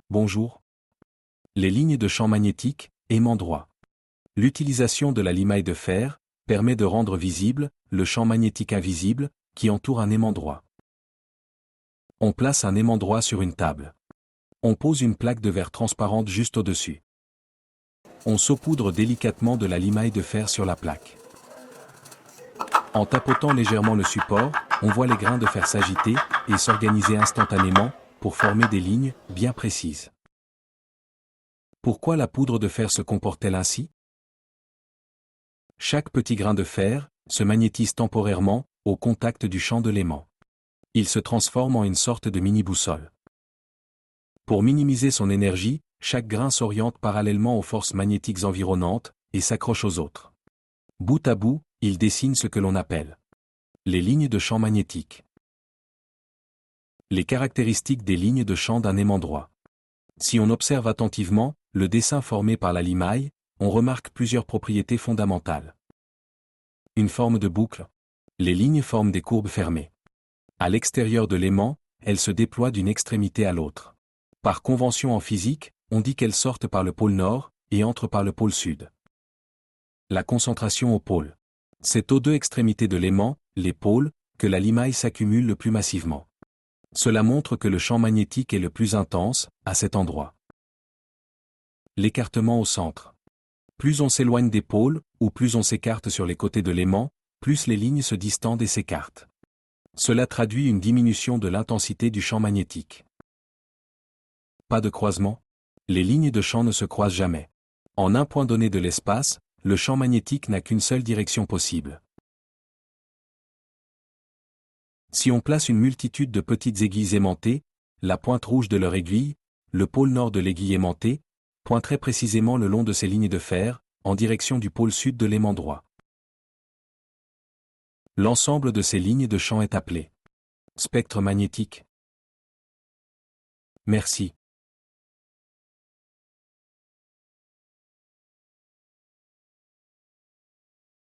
Bonjour. Les lignes de champ magnétique, aimant droit. L'utilisation de la limaille de fer permet de rendre visible le champ magnétique invisible qui entoure un aimant droit. On place un aimant droit sur une table. On pose une plaque de verre transparente juste au-dessus. On saupoudre délicatement de la limaille de fer sur la plaque. En tapotant légèrement le support, on voit les grains de fer s'agiter et s'organiser instantanément pour former des lignes bien précises. Pourquoi la poudre de fer se comporte-t-elle ainsi? Chaque petit grain de fer se magnétise temporairement au contact du champ de l'aimant. Il se transforme en une sorte de mini-boussole. Pour minimiser son énergie, chaque grain s'oriente parallèlement aux forces magnétiques environnantes et s'accroche aux autres. Bout à bout, il dessine ce que l'on appelle les lignes de champ magnétique. Les caractéristiques des lignes de champ d'un aimant droit. Si on observe attentivement le dessin formé par la limaille, on remarque plusieurs propriétés fondamentales. Une forme de boucle. Les lignes forment des courbes fermées. À l'extérieur de l'aimant, elles se déploient d'une extrémité à l'autre. Par convention en physique, on dit qu'elles sortent par le pôle nord et entrent par le pôle sud. La concentration au pôle. C'est aux deux extrémités de l'aimant, les pôles, que la limaille s'accumule le plus massivement. Cela montre que le champ magnétique est le plus intense à cet endroit. L'écartement au centre. Plus on s'éloigne des pôles, ou plus on s'écarte sur les côtés de l'aimant, plus les lignes se distendent et s'écartent. Cela traduit une diminution de l'intensité du champ magnétique. Pas de croisement. Les lignes de champ ne se croisent jamais. En un point donné de l'espace, le champ magnétique n'a qu'une seule direction possible. Si on place une multitude de petites aiguilles aimantées, la pointe rouge de leur aiguille, le pôle nord de l'aiguille aimantée, pointerait précisément le long de ces lignes de fer, en direction du pôle sud de l'aimant droit. L'ensemble de ces lignes de champ est appelé spectre magnétique. Merci.